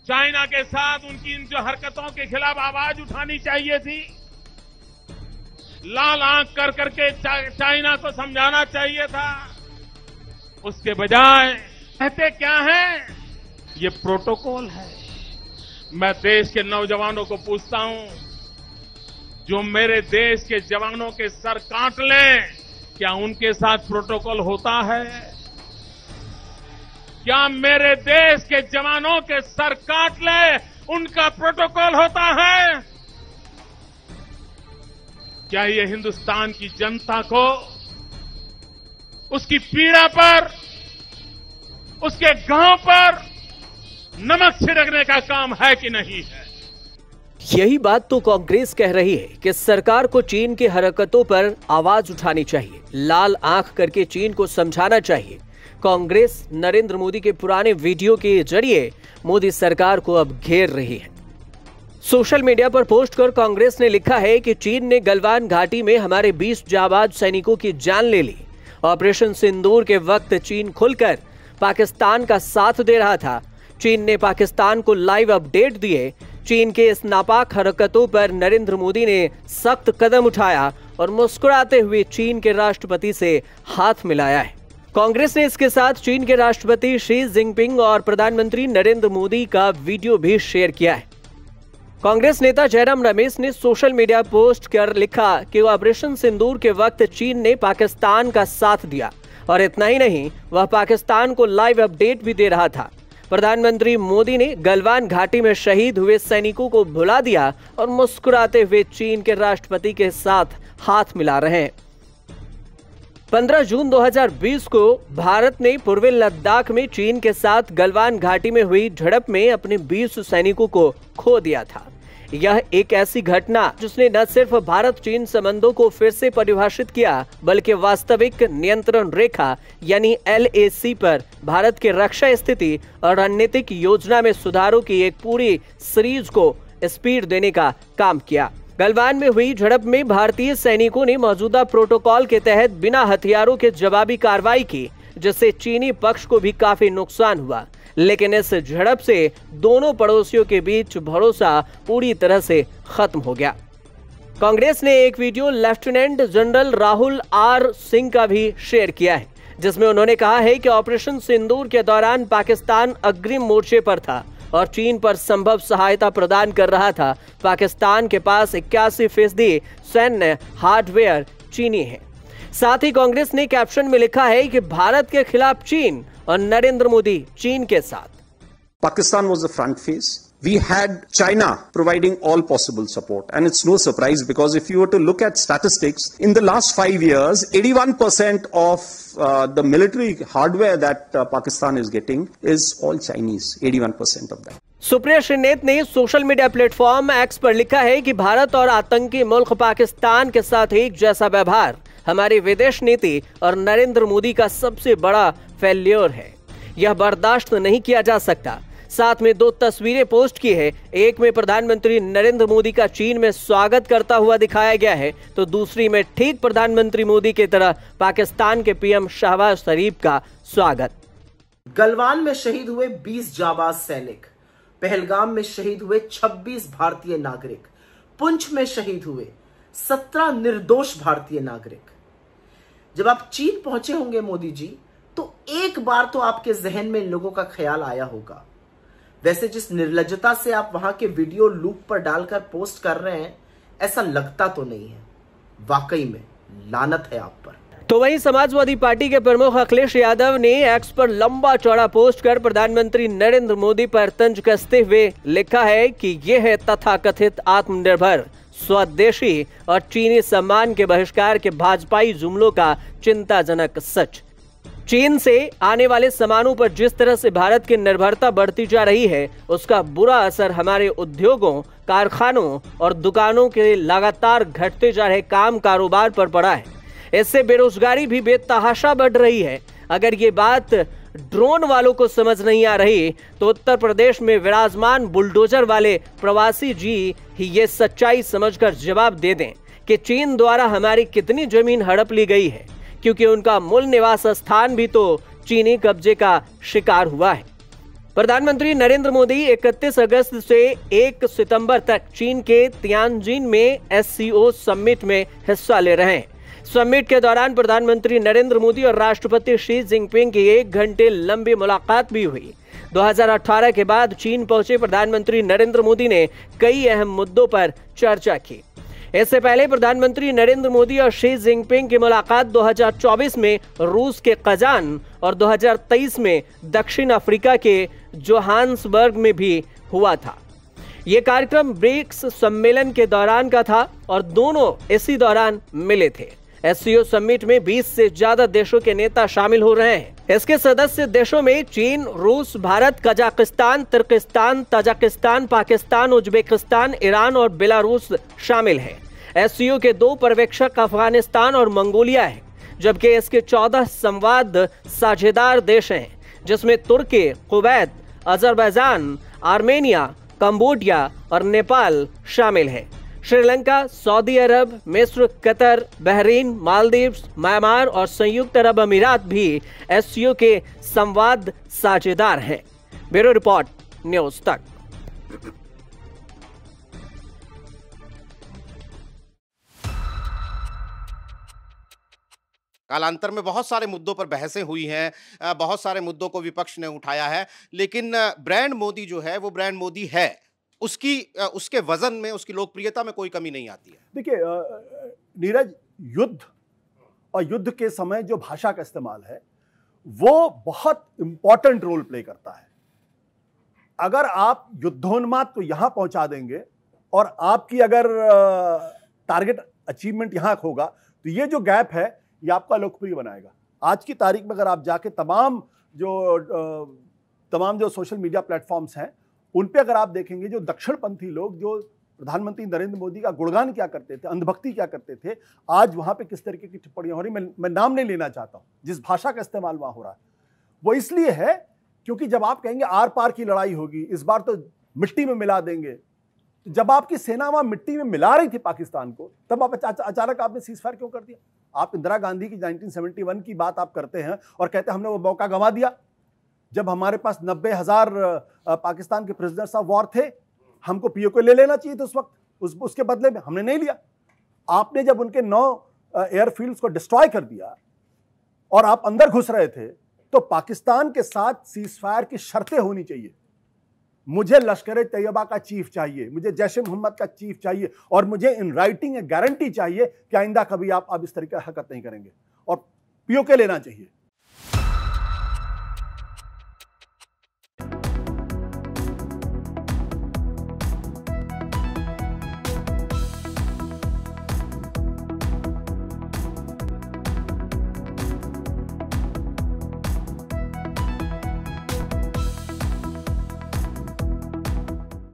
China के साथ उनकी इन जो हरकतों के खिलाफ आवाज उठानी चाहिए थी। लाल आंख कर करके चाइना को समझाना चाहिए था। उसके बजाय कहते क्या है, ये प्रोटोकॉल है। मैं देश के नौजवानों को पूछता हूं, जो मेरे देश के जवानों के सर काट लें, क्या उनके साथ प्रोटोकॉल होता है? क्या मेरे देश के जवानों के सर काट ले उनका प्रोटोकॉल होता है? क्या ये हिंदुस्तान की जनता को उसकी पीड़ा पर, उसके गांव पर नमक छिड़कने का काम है कि नहीं है? यही बात तो कांग्रेस कह रही है कि सरकार को चीन की हरकतों पर आवाज उठानी चाहिए, लाल आंख करके चीन को समझाना चाहिए। कांग्रेस नरेंद्र मोदी के पुराने वीडियो के जरिए मोदी सरकार को अब घेर रही है। सोशल मीडिया पर पोस्ट कर कांग्रेस ने लिखा है कि चीन ने गलवान घाटी में हमारे 20 जाबाज सैनिकों की जान ले ली। ऑपरेशन सिंदूर के वक्त चीन खुलकर पाकिस्तान का साथ दे रहा था। चीन ने पाकिस्तान को लाइव अपडेट दिए। चीन के इस नापाक हरकतों पर नरेंद्र मोदी ने सख्त कदम उठाया और मुस्कुराते हुए चीन के राष्ट्रपति से हाथ मिलाया है। कांग्रेस ने इसके साथ चीन के राष्ट्रपति शी जिनपिंग और प्रधानमंत्री नरेंद्र मोदी का वीडियो भी शेयर किया है। कांग्रेस नेता जयराम रमेश ने सोशल मीडिया पोस्ट कर लिखा कि ऑपरेशन सिंदूर के वक्त चीन ने पाकिस्तान का साथ दिया और इतना ही नहीं, वह पाकिस्तान को लाइव अपडेट भी दे रहा था। प्रधानमंत्री मोदी ने गलवान घाटी में शहीद हुए सैनिकों को भुला दिया और मुस्कुराते हुए चीन के राष्ट्रपति के साथ हाथ मिला रहे हैं। 15 जून 2020 को भारत ने पूर्वी लद्दाख में चीन के साथ गलवान घाटी में हुई झड़प में अपने 20 सैनिकों को खो दिया था। यह एक ऐसी घटना जिसने न सिर्फ भारत चीन संबंधों को फिर से परिभाषित किया, बल्कि वास्तविक नियंत्रण रेखा यानी LAC पर भारत की रक्षा स्थिति और रणनीतिक योजना में सुधारों की एक पूरी सीरीज को स्पीड देने का काम किया। गलवान में हुई झड़प में भारतीय सैनिकों ने मौजूदा प्रोटोकॉल के तहत बिना हथियारों के जवाबी कार्रवाई की, जिससे चीनी पक्ष को भी काफी नुकसान हुआ। लेकिन इस झड़प से दोनों पड़ोसियों के बीच भरोसा पूरी तरह से खत्म हो गया। कांग्रेस ने एक video lieutenant general Rahul R Singh का भी शेयर किया है, जिसमें उन्होंने कहा है कि ऑपरेशन सिंदूर के दौरान पाकिस्तान अग्रिम मोर्चे पर था और चीन पर संभव सहायता प्रदान कर रहा था। पाकिस्तान के पास 81% सैन्य हार्डवेयर चीनी है। साथ ही कांग्रेस ने कैप्शन में लिखा है कि भारत के खिलाफ चीन और नरेंद्र मोदी चीन के साथ। Pakistan was the front face. We had China providing all possible support, and it's no surprise because if you were to look at statistics, in the last 5 years, 81% of the military hardware that Pakistan is getting is all Chinese. 81% of that. Supriya Shrinate ने social media platform x पर लिखा है कि भारत और आतंकी मुल्क पाकिस्तान के साथ एक जैसा व्यवहार हमारी विदेश नीति और नरेंद्र मोदी का सबसे बड़ा फेल्योर है। यह बर्दाश्त नहीं किया जा सकता। साथ में 2 तस्वीरें पोस्ट की है। एक में प्रधानमंत्री नरेंद्र मोदी का चीन में स्वागत करता हुआ दिखाया गया है, तो दूसरी में ठीक प्रधानमंत्री मोदी की तरह पाकिस्तान के PM शहबाज शरीफ का स्वागत। गलवान में शहीद हुए 20 जाबाज सैनिक, पहलगाम में शहीद हुए 26 भारतीय नागरिक, पुंछ में शहीद हुए 17 निर्दोष भारतीय नागरिक। जब आप चीन पहुंचे होंगे मोदी जी, तो एक बार तो आपके जहन में इन लोगों का ख्याल आया होगा। वैसे जिस निर्लज्जता से आप वहां के वीडियो लूप पर डालकर पोस्ट कर रहे हैं, ऐसा लगता तो नहीं है। वाकई में लानत है आप पर। तो वहीं समाजवादी पार्टी के प्रमुख अखिलेश यादव ने एक्स पर लंबा चौड़ा पोस्ट कर प्रधानमंत्री नरेंद्र मोदी पर तंज कसते हुए लिखा है कि यह है तथाकथित आत्मनिर्भर, स्वदेशी और चीनी सम्मान के बहिष्कार के भाजपाई जुमलों का चिंताजनक सच। चीन से आने वाले सामानों पर जिस तरह से भारत की निर्भरता बढ़ती जा रही है, उसका बुरा असर हमारे उद्योगों, कारखानों और दुकानों के लगातार घटते जा रहे काम कारोबार पर पड़ा है। इससे बेरोजगारी भी बेतहाशा बढ़ रही है। अगर ये बात ड्रोन वालों को समझ नहीं आ रही, तो उत्तर प्रदेश में विराजमान बुलडोजर वाले प्रवासी जी ही ये सच्चाई समझकर जवाब दे दें कि चीन द्वारा हमारी कितनी जमीन हड़प ली गई है, क्योंकि उनका मूल निवास स्थान भी तो चीनी कब्जे का शिकार हुआ है। प्रधानमंत्री नरेंद्र मोदी 31 अगस्त से 1 सितंबर तक चीन के तियानजिन में SCO समिट में हिस्सा ले रहे हैं। समिट के दौरान प्रधानमंत्री नरेंद्र मोदी और राष्ट्रपति शी जिनपिंग की 1 घंटे लंबी मुलाकात भी हुई। 2018 के बाद चीन पहुंचे प्रधानमंत्री नरेंद्र मोदी ने कई अहम मुद्दों पर चर्चा की। इससे पहले प्रधानमंत्री नरेंद्र मोदी और शी जिनपिंग की मुलाकात 2024 में रूस के कजान और 2023 में दक्षिण अफ्रीका के जोहान्सबर्ग में भी हुआ था। यह कार्यक्रम ब्रिक्स सम्मेलन के दौरान का था और दोनों इसी दौरान मिले थे। SCO समिट में 20 से ज्यादा देशों के नेता शामिल हो रहे हैं। इसके सदस्य देशों में चीन, रूस, भारत, कजाकिस्तान, तुर्किस्तान, ताजिकिस्तान, पाकिस्तान, उज्बेकिस्तान, ईरान और बेलारूस शामिल हैं। SCO के 2 पर्यवेक्षक अफगानिस्तान और मंगोलिया है, जबकि इसके 14 संवाद साझेदार देश हैं, जिसमें तुर्की, कुवैत, अजरबैजान, आर्मेनिया, कंबोडिया और नेपाल शामिल है। श्रीलंका, सऊदी अरब, मिस्र, कतर, बहरीन, मालदीव्स, म्यांमार और संयुक्त अरब अमीरात भी SCO के संवाद साझेदार हैं। ब्यूरो रिपोर्ट, न्यूज तक। कालांतर में बहुत सारे मुद्दों पर बहसें हुई हैं, बहुत सारे मुद्दों को विपक्ष ने उठाया है, लेकिन ब्रांड मोदी जो है वो ब्रांड मोदी है। उसके वजन में, उसकी लोकप्रियता में कोई कमी नहीं आती है। देखिए नीरज, युद्ध और युद्ध के समय जो भाषा का इस्तेमाल है वो बहुत इंपॉर्टेंट रोल प्ले करता है। अगर आप युद्धोन्माद को यहां पहुंचा देंगे और आपकी अगर टारगेट अचीवमेंट यहां होगा तो ये जो गैप है ये आपका लोकप्रिय बनाएगा। आज की तारीख में अगर आप जाके तमाम जो सोशल मीडिया प्लेटफॉर्म्स हैं उन पे अगर आप देखेंगे, जो दक्षिणपंथी लोग जो प्रधानमंत्री नरेंद्र मोदी का गुणगान क्या करते थे, अंधभक्ति क्या करते थे, आज वहां पे किस तरीके की टिप्पणियां हो रही, मैं नाम नहीं लेना चाहता हूं, जिस भाषा का इस्तेमाल वहां हो रहा है वो इसलिए है क्योंकि जब आप कहेंगे आर पार की लड़ाई होगी, इस बार तो मिट्टी में मिला देंगे, जब आपकी सेना वहां मिट्टी में मिला रही थी पाकिस्तान को, तब आप अचानक आपने सीज फायर क्यों कर दिया? आप इंदिरा गांधी की 1971 की बात आप करते हैं और कहते हैं हमने वो मौका गंवा दिया जब हमारे पास 90,000 पाकिस्तान के प्रिजनर्स ऑफ वॉर थे। हमको पीओके ले लेना चाहिए था उस वक्त, उसके बदले में हमने नहीं लिया। आपने जब उनके 9 एयरफील्ड्स को डिस्ट्रॉय कर दिया और आप अंदर घुस रहे थे, तो पाकिस्तान के साथ सीज फायर की शर्तें होनी चाहिए। मुझे लश्कर तैयबा का चीफ चाहिए, मुझे जैश मोहम्मद का चीफ चाहिए और मुझे इन राइटिंग गारंटी चाहिए कि आइंदा कभी आप इस तरीके की हरकत नहीं करेंगे और पीओके लेना चाहिए।